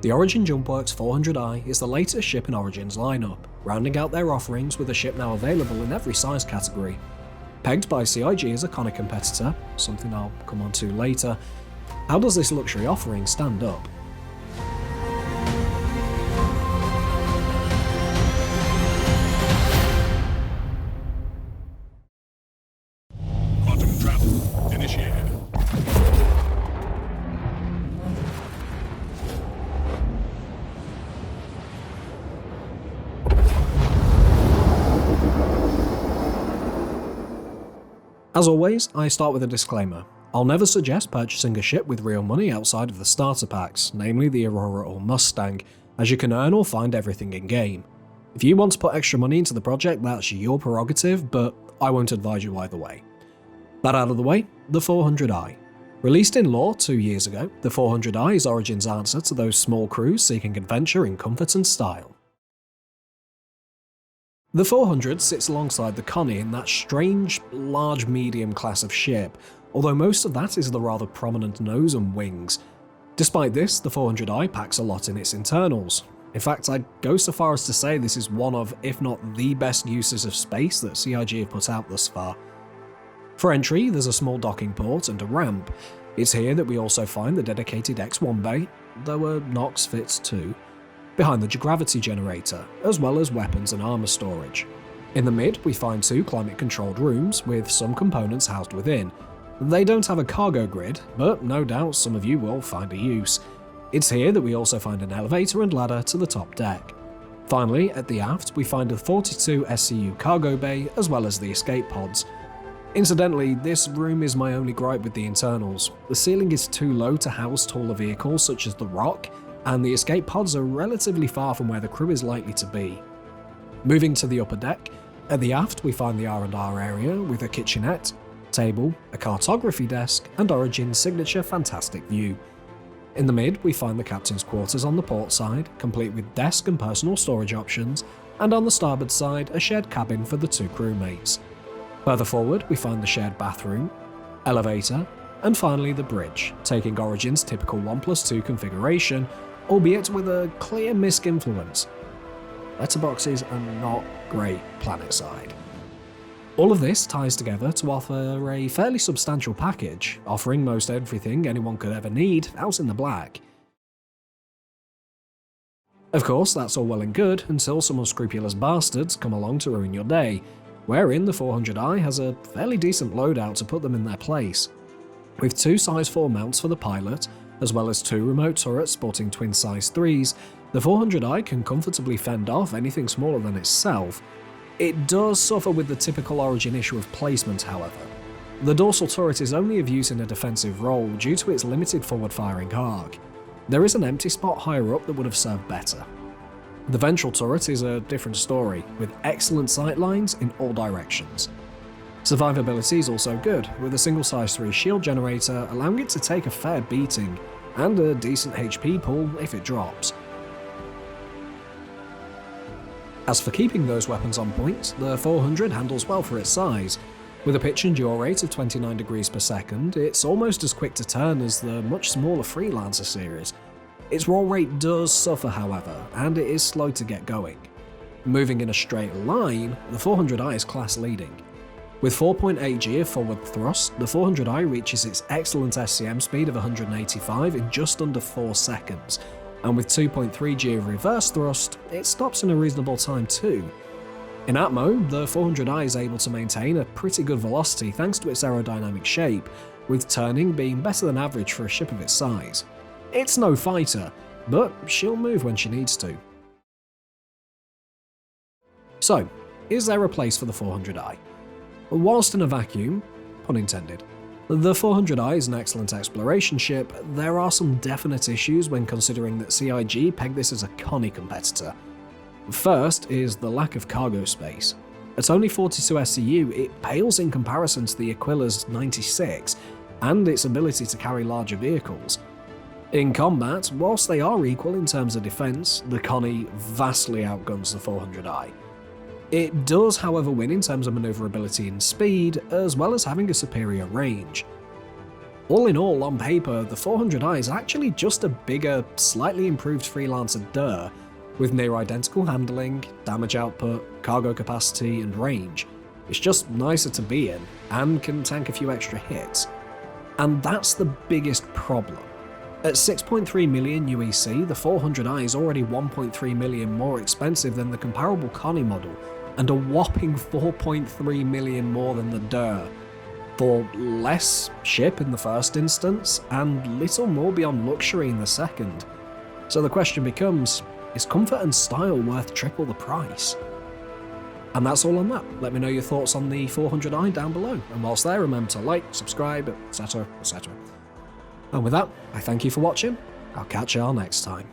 The Origin Jumpworks 400i is the latest ship in Origin's lineup, rounding out their offerings with a ship now available in every size category. Pegged by CIG as a conny competitor, something I'll come on to later, how does this luxury offering stand up? Quantum travel initiated. As always, I start with a disclaimer. I'll never suggest purchasing a ship with real money outside of the starter packs, namely the Aurora or Mustang, as you can earn or find everything in-game. If you want to put extra money into the project, that's your prerogative, but I won't advise you either way. That out of the way, the 400i. Released in lore 2 years ago, the 400i is Origin's answer to those small crews seeking adventure in comfort and style. The 400 sits alongside the Conny in that strange, large-medium class of ship, although most of that is the rather prominent nose and wings. Despite this, the 400i packs a lot in its internals. In fact, I'd go so far as to say this is one of, if not the best uses of space that CIG have put out thus far. For entry, there's a small docking port and a ramp. It's here that we also find the dedicated X1 bay, though a Nox fits too, behind the gravity generator, as well as weapons and armor storage. In the mid, we find 2 climate-controlled rooms, with some components housed within. They don't have a cargo grid, but no doubt some of you will find a use. It's here that we also find an elevator and ladder to the top deck. Finally, at the aft, we find a 42 SCU cargo bay, as well as the escape pods. Incidentally, this room is my only gripe with the internals. The ceiling is too low to house taller vehicles such as the Rock, and the escape pods are relatively far from where the crew is likely to be. Moving to the upper deck, at the aft we find the R&R area with a kitchenette, table, a cartography desk, and Origin's signature fantastic view. In the mid, we find the captain's quarters on the port side, complete with desk and personal storage options, and on the starboard side, a shared cabin for the 2 crewmates. Further forward, we find the shared bathroom, elevator, and finally the bridge, taking Origin's typical 1+2 configuration, albeit with a clear MISC influence. Letterboxes are not great planetside. All of this ties together to offer a fairly substantial package, offering most everything anyone could ever need out in the black. Of course, that's all well and good until some unscrupulous bastards come along to ruin your day, wherein the 400i has a fairly decent loadout to put them in their place. With 2 size 4 mounts for the pilot, as well as 2 remote turrets sporting twin size 3s, the 400i can comfortably fend off anything smaller than itself. It does suffer with the typical Origin issue of placement, however. The dorsal turret is only of use in a defensive role due to its limited forward-firing arc. There is an empty spot higher up that would have served better. The ventral turret is a different story, with excellent sight lines in all directions. Survivability is also good, with a single size 3 shield generator allowing it to take a fair beating, and a decent HP pool if it drops. As for keeping those weapons on point, the 400 handles well for its size. With a pitch and yaw rate of 29 degrees per second, it's almost as quick to turn as the much smaller Freelancer series. Its roll rate does suffer, however, and it is slow to get going. Moving in a straight line, the 400i is class leading. With 4.8 G of forward thrust, the 400i reaches its excellent SCM speed of 185 in just under 4 seconds, and with 2.3 G of reverse thrust, it stops in a reasonable time too. In Atmo, the 400i is able to maintain a pretty good velocity thanks to its aerodynamic shape, with turning being better than average for a ship of its size. It's no fighter, but she'll move when she needs to. So, is there a place for the 400i? Whilst in a vacuum, pun intended, the 400i is an excellent exploration ship, there are some definite issues when considering that CIG pegged this as a conny competitor. First is the lack of cargo space. At only 42 SCU, it pales in comparison to the Aquila's 96, and its ability to carry larger vehicles. In combat, whilst they are equal in terms of defense, the conny vastly outguns the 400i. It does, however, win in terms of maneuverability and speed, as well as having a superior range. All in all, on paper, the 400i is actually just a bigger, slightly improved Freelancer Durr, with near identical handling, damage output, cargo capacity, and range. It's just nicer to be in, and can tank a few extra hits. And that's the biggest problem. At 6.3 million UEC, the 400i is already 1.3 million more expensive than the comparable Conny model, and a whopping 4.3 million more than the Durr, for less ship in the first instance, and little more beyond luxury in the second. So the question becomes, is comfort and style worth triple the price? And that's all on that. Let me know your thoughts on the 400i down below, and whilst there, remember to like, subscribe, etc, etc. And with that, I thank you for watching. I'll catch y'all next time.